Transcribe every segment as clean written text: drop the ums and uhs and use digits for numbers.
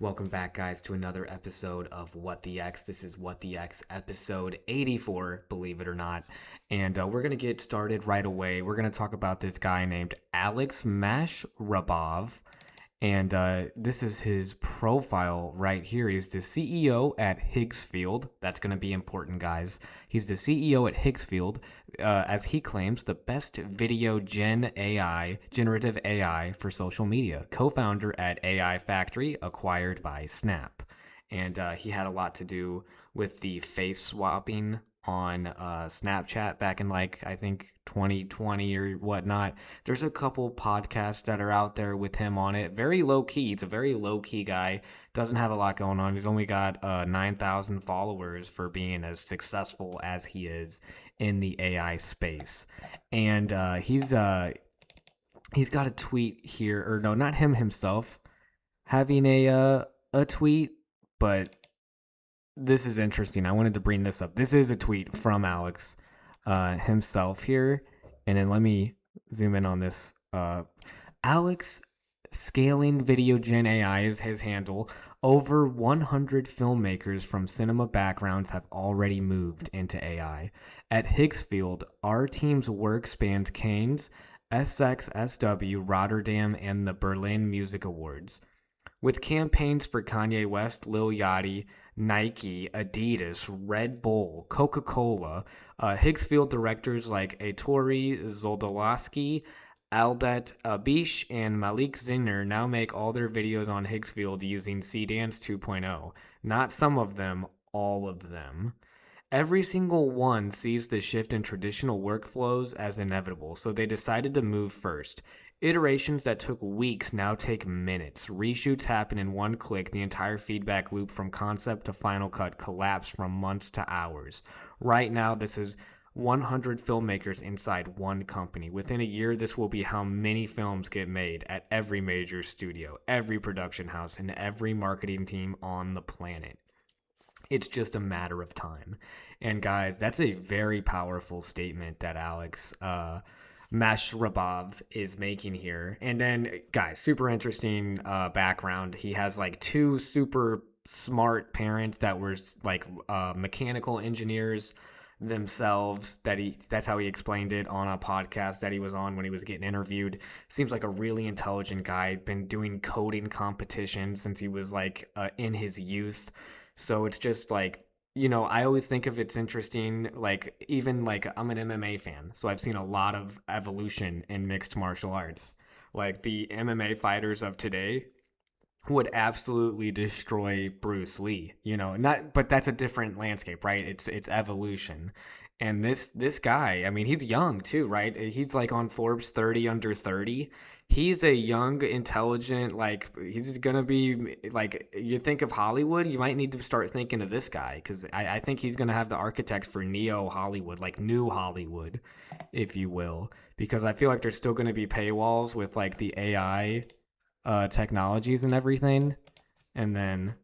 Welcome back, guys, to another episode of What the X. This is What the X episode 84, believe it or not. And we're going to get started right away. We're going to talk about this guy named Alex Mashrabov. And this is his profile right here. He's the CEO at Higgsfield. That's going to be important, guys. He's the CEO at Higgsfield, as he claims, the best video generative AI for social media. Co-founder at AI Factory, acquired by Snap. And he had a lot to do with the face swapping on Snapchat back in I think 2020 or whatnot. There's a couple podcasts that are out there with him on it. Very low key. He's a very low key guy. Doesn't have a lot going on. He's only got 9,000 followers for being as successful as he is in the AI space. And he's got a tweet here, or no, not him himself having a tweet, but this is interesting. I wanted to bring this up. This is a tweet from Alex himself here. And then let me zoom in on this. Alex scaling video gen AI is his handle. Over 100 filmmakers from cinema backgrounds have already moved into AI. At Higgsfield, our team's work spans Cannes, SXSW, Rotterdam, and the Berlin Music Awards. With campaigns for Kanye West, Lil Yachty, Nike, Adidas, Red Bull, Coca-Cola, Higgsfield directors like Ettore Zoldalowski, Aldet Abish, and Malik Zinner now make all their videos on Higgsfield using CDance 2.0. Not some of them, all of them. Every single one sees the shift in traditional workflows as inevitable, so they decided to move first. Iterations that took weeks now take minutes. Reshoots happen in one click. The entire feedback loop from concept to final cut collapsed from months to hours. Right now, this is 100 filmmakers inside one company. Within a year, this will be how many films get made at every major studio, every production house, and every marketing team on the planet. It's just a matter of time. And guys, that's a very powerful statement that Alex Mashrabov is making here. And then, guys, super interesting background. He has two super smart parents that were mechanical engineers themselves. That's how he explained it on a podcast that he was on when he was getting interviewed. Seems like a really intelligent guy. Been doing coding competitions since he was in his youth. So it's just I always think of it's interesting, I'm an MMA fan, so I've seen a lot of evolution in mixed martial arts. The MMA fighters of today would absolutely destroy Bruce Lee, but that's a different landscape, right? It's evolution. And this guy, I mean, he's young too, right? He's on Forbes 30 under 30. He's a young, intelligent, he's going to be, you think of Hollywood, you might need to start thinking of this guy, because I think he's going to have the architect for neo Hollywood, new Hollywood, if you will, because I feel like there's still going to be paywalls with the AI technologies and everything. And then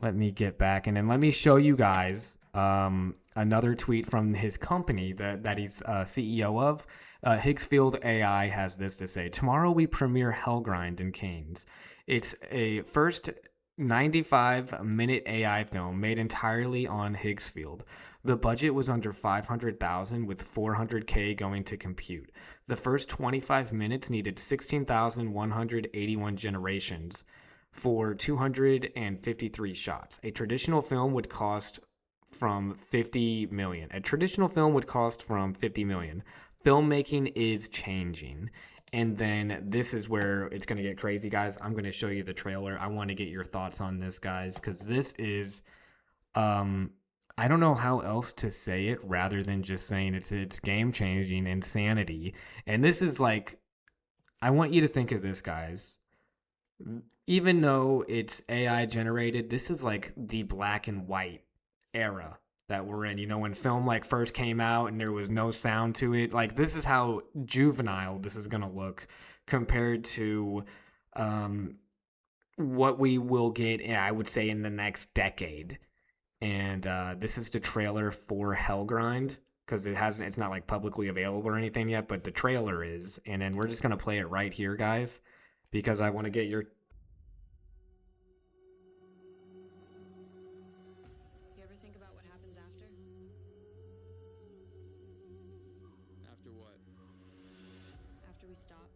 let me get back, and then let me show you guys another tweet from his company that he's CEO of. Higgsfield AI has this to say: tomorrow we premiere Hellgrind in Cannes. It's a first 95-minute AI film made entirely on Higgsfield. The budget was under $500,000 with $400K going to compute. The first 25 minutes needed 16,181 generations for 253 shots. A traditional film would cost from $50 million. Filmmaking is changing. And then this is where it's going to get crazy, guys. I'm going to show you the trailer. I want to get your thoughts on this, guys, because this is I don't know how else to say it rather than just saying it's game-changing insanity. And this is I want you to think of this, guys. Even though it's AI generated, this is the black and white era that we're in. When film first came out and there was no sound to it, this is how juvenile this is going to look compared to what we will get, I would say, in the next decade. And this is the trailer for Hellgrind, because it's not publicly available or anything yet, but the trailer is. And then we're just going to play it right here, guys, because I want to get your after we stop?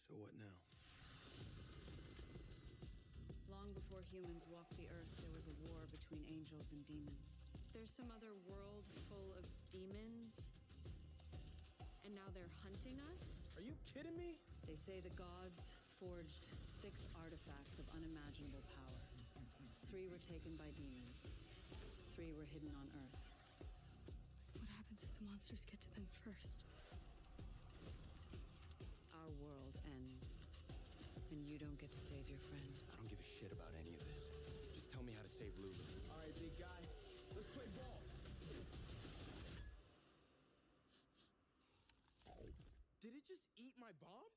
So what now? Long before humans walked the earth, there was a war between angels and demons. There's some other world full of demons, and now they're hunting us? Are you kidding me? They say the gods forged 6 artifacts of unimaginable power. 3 were taken by demons. 3 were hidden on Earth. What happens if the monsters get to them first? Our world ends, and you don't get to save your friend. I don't give a shit about any of this. Just tell me how to save Lulu. All right, big guy. Let's play ball. Did it just eat my bomb?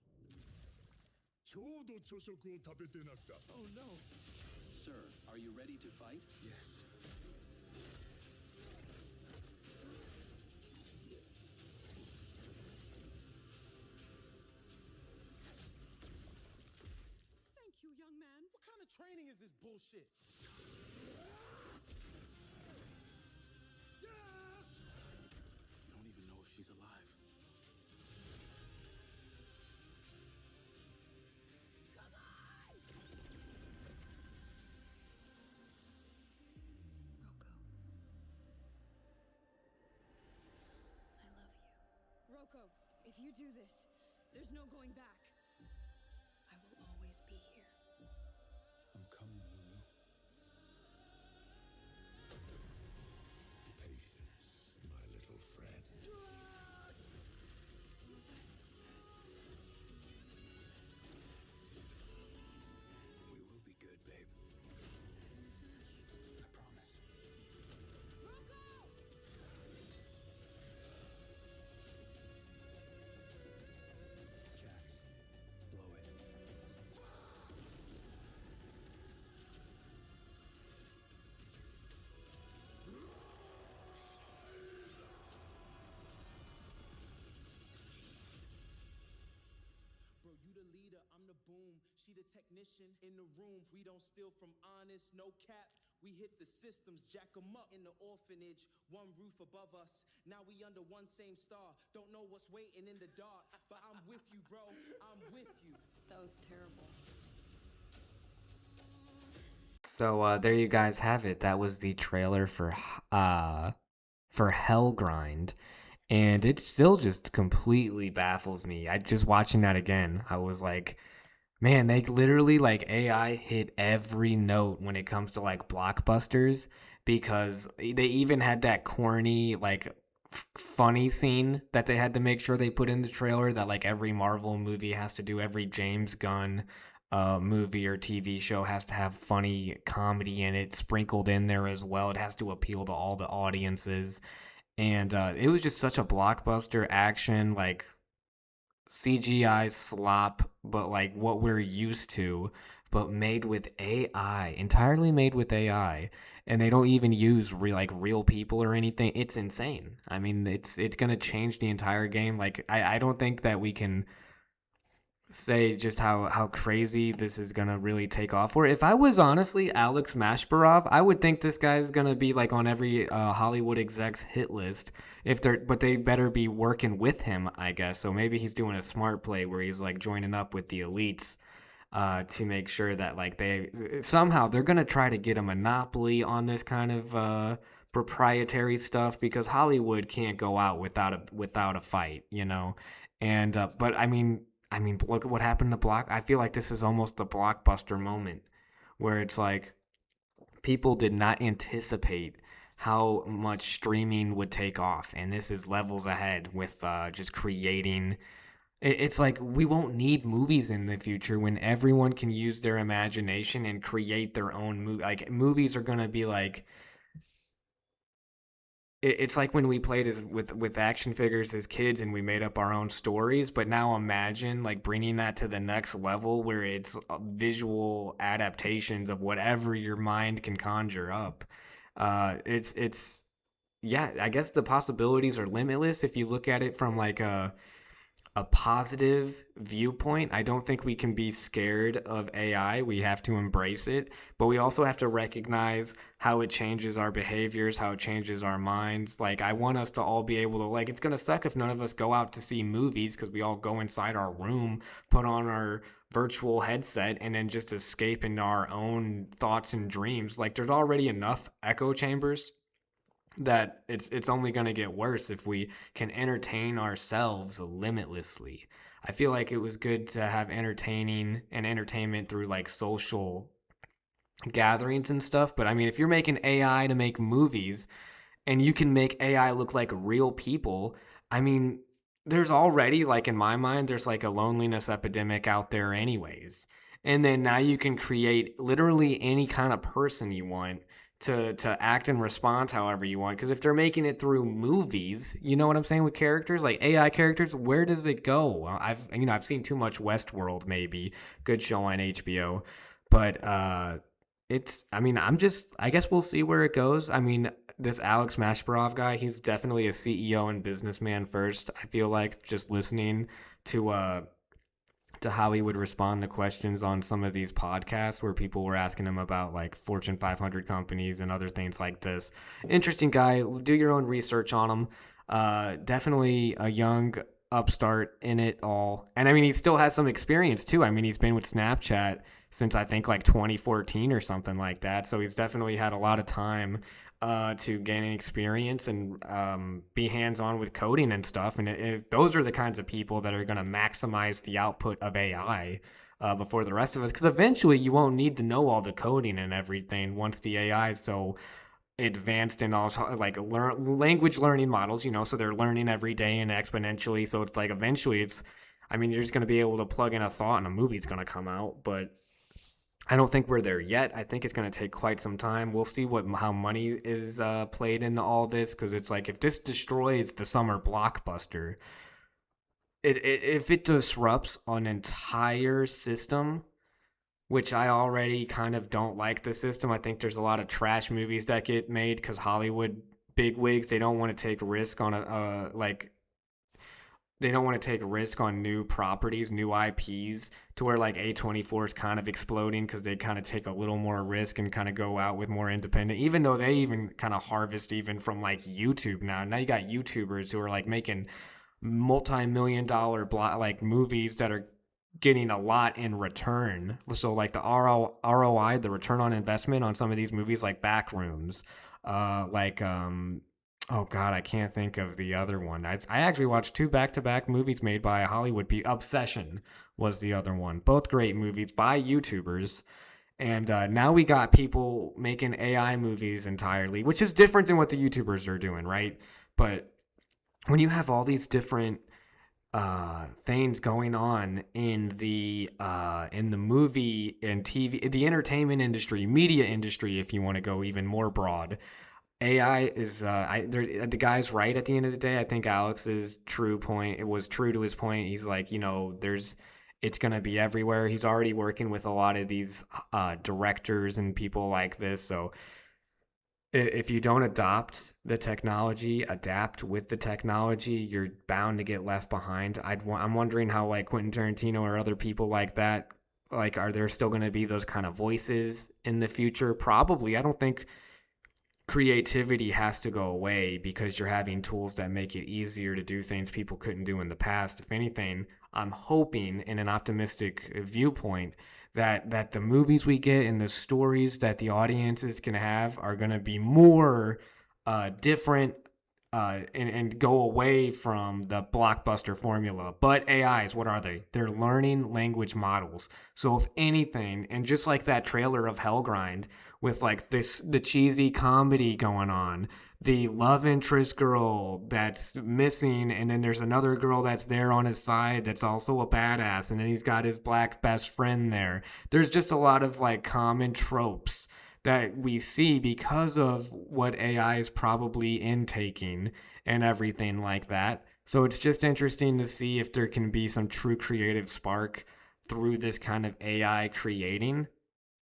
ちょうど朝食を食べてなくた。 Oh no. Sir, are you ready to fight? Yes. Thank you, young man. What kind of training is this bullshit? You don't even know if she's alive. Rocco. I love you. Rocco, if you do this, there's no going back. I will always be here. I'm coming, Lulu. Patience, my little friend. We will be good, babe. I promise. Rocco! Jax, blow it. Bro, you the leader, I'm the boom. She the technician in the room. We don't steal from honest, no cap. We hit the systems, jack 'em up in the orphanage. One roof above us. Now we under one same star. Don't know what's waiting in the dark, but I'm with you, bro. I'm with you. That was terrible. So there you guys have it. That was the trailer for Hellgrind, and it still just completely baffles me. I just watching that again, I was like, man, they literally like AI hit every note when it comes to like blockbusters, because they even had that corny like funny scene that they had to make sure they put in the trailer that like every Marvel movie has to do, every James Gunn movie or TV show has to have funny comedy in it sprinkled in there as well. It has to appeal to all the audiences. And it was just such a blockbuster action, like CGI slop, but like what we're used to, but made with AI, entirely made with AI. And they don't even use real people or anything. It's insane. I mean, it's gonna change the entire game. Like I don't think that we can say just how crazy this is gonna really take off. Or if I was honestly Alex Mashrabov, I would think this guy's gonna be like on every Hollywood exec's hit list. But they better be working with him, I guess. So maybe he's doing a smart play where he's like joining up with the elites to make sure that like they're gonna try to get a monopoly on this kind of proprietary stuff, because Hollywood can't go out without a fight, you know. And but I mean, look at what happened to I feel like this is almost the Blockbuster moment, where it's like people did not anticipate how much streaming would take off, and this is levels ahead with just creating. It's like we won't need movies in the future when everyone can use their imagination and create their own movie. Like movies are gonna be like. It's like when we played with action figures as kids and we made up our own stories, but now imagine like bringing that to the next level where it's visual adaptations of whatever your mind can conjure up. It's yeah, I guess the possibilities are limitless if you look at it from like a positive viewpoint. I don't think we can be scared of AI. We have to embrace it, but we also have to recognize how it changes our behaviors, how it changes our minds. Like, I want us to all be able to, like, it's going to suck if none of us go out to see movies because we all go inside our room, put on our virtual headset, and then just escape into our own thoughts and dreams. Like, there's already enough echo chambers that it's only going to get worse if we can entertain ourselves limitlessly. I feel like it was good to have entertaining and entertainment through like social gatherings and stuff, but I mean, if you're making AI to make movies and you can make AI look like real people, I mean, there's already, like, in my mind, there's like a loneliness epidemic out there anyways. And then now you can create literally any kind of person you want to act and respond however you want. Because if they're making it through movies, you know what I'm saying, with characters like AI characters, where does it go? Well, I've seen too much Westworld, maybe good show on HBO, but it's, I mean, I guess we'll see where it goes. I mean, this Alex Mashrabov guy, he's definitely a CEO and businessman first. I feel like just listening to how he would respond to questions on some of these podcasts where people were asking him about like Fortune 500 companies and other things like this. Interesting guy. Do your own research on him. Definitely a young upstart in it all. And I mean, he still has some experience too. I mean, he's been with Snapchat since I think like 2014 or something like that. So he's definitely had a lot of time to gain experience and be hands-on with coding and stuff. And those are the kinds of people that are going to maximize the output of AI before the rest of us. Because eventually you won't need to know all the coding and everything once the AI is so advanced and also like language learning models, you know, so they're learning every day and exponentially. So it's like eventually you're just going to be able to plug in a thought and a movie's going to come out. But I don't think we're there yet. I think it's going to take quite some time. We'll see how money is played into all this, because it's like if this destroys the summer blockbuster, if it disrupts an entire system, which I already kind of don't like the system. I think there's a lot of trash movies that get made because Hollywood bigwigs, they don't want to take risk on they don't want to take a risk on new properties, new IPs, to where like A24 is kind of exploding because they kind of take a little more risk and kind of go out with more independent, even though they even kind of harvest even from like YouTube now. Now you got YouTubers who are like making multi-million-dollar like movies that are getting a lot in return. So like the ROI, the return on investment on some of these movies like Backrooms, oh God, I can't think of the other one. I actually watched 2 back-to-back movies made by Hollywood people. Obsession was the other one. Both great movies by YouTubers. And now we got people making AI movies entirely, which is different than what the YouTubers are doing, right? But when you have all these different things going on in the movie and TV, the entertainment industry, media industry, if you want to go even more broad, AI is the guy's right at the end of the day. I think Alex's it was true to his point. He's like, you know, it's going to be everywhere. He's already working with a lot of these directors and people like this. So if you don't adapt with the technology, you're bound to get left behind. I'm wondering how like Quentin Tarantino or other people like that, like, are there still going to be those kind of voices in the future? Probably. I don't think creativity has to go away because you're having tools that make it easier to do things people couldn't do in the past. If anything, I'm hoping, in an optimistic viewpoint, that the movies we get and the stories that the audiences can have are going to be more different and go away from the blockbuster formula. But AIs, what are they? They're learning language models. So if anything, and just like that trailer of Hellgrind with like the cheesy comedy going on, the love interest girl that's missing, and then there's another girl that's there on his side that's also a badass, and then he's got his black best friend there. There's just a lot of like common tropes that we see because of what AI is probably intaking and everything like that. So it's just interesting to see if there can be some true creative spark through this kind of AI creating.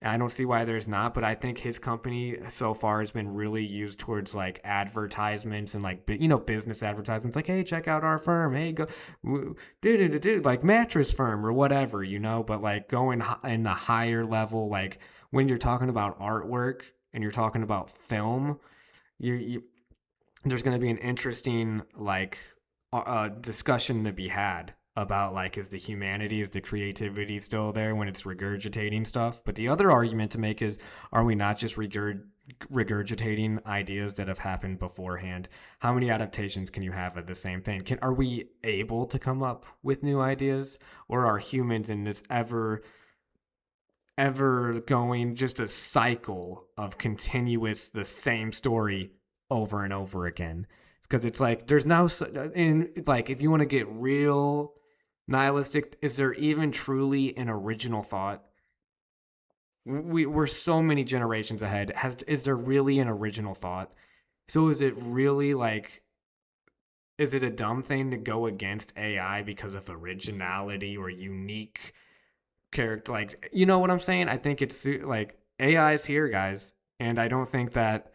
I don't see why there's not, but I think his company so far has been really used towards like advertisements and like, business advertisements. Like, hey, check out our firm. Hey, go, like mattress firm or whatever, But like going in the higher level, like when you're talking about artwork and you're talking about film, there's going to be an interesting like discussion to be had about like, is the humanity, is the creativity still there when it's regurgitating stuff? But the other argument to make is, are we not just regurgitating ideas that have happened beforehand? How many adaptations can you have of the same thing? Are we able to come up with new ideas, or are humans in this ever going just a cycle of continuous the same story over and over again? Because it's like there's now if you want to get real nihilistic, is there even truly an original thought? We're so many generations ahead. Is there really an original thought? So is it really like, is it a dumb thing to go against AI because of originality or unique character? Like, you know what I'm saying? I think it's like AI is here, guys, and I don't think that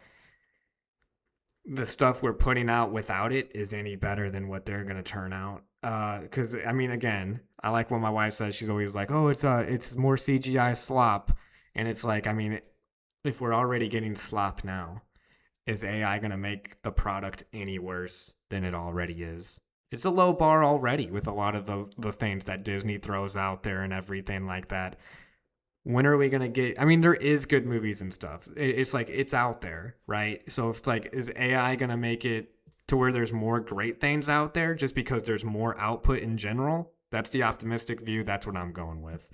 the stuff we're putting out without it is any better than what they're going to turn out. Because, I mean, again, I like what my wife says. She's always like, oh, it's more CGI slop. And it's like, I mean, if we're already getting slop now, is AI going to make the product any worse than it already is? It's a low bar already with a lot of the things that Disney throws out there and everything like that. When are we going to get... I mean, there is good movies and stuff. It's like, it's out there, right? So it's like, is AI going to make it to where there's more great things out there just because there's more output in general? That's the optimistic view. That's what I'm going with.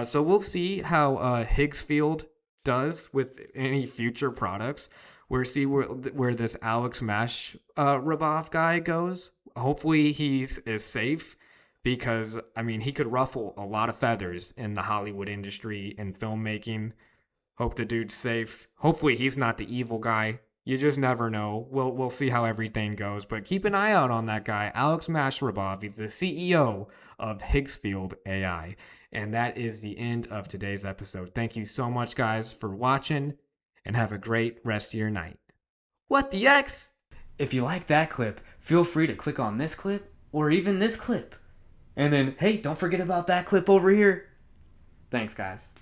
So we'll see how Higgsfield does with any future products. We'll see where this Alex Mashrabov guy goes. Hopefully is safe, because, I mean, he could ruffle a lot of feathers in the Hollywood industry and filmmaking. Hope the dude's safe. Hopefully he's not the evil guy. You just never know. We'll see how everything goes. But keep an eye out on that guy, Alex Mashrabov. He's the CEO of Higgsfield AI. And that is the end of today's episode. Thank you so much, guys, for watching, and have a great rest of your night. What the X? If you like that clip, feel free to click on this clip or even this clip. And then, hey, don't forget about that clip over here. Thanks, guys.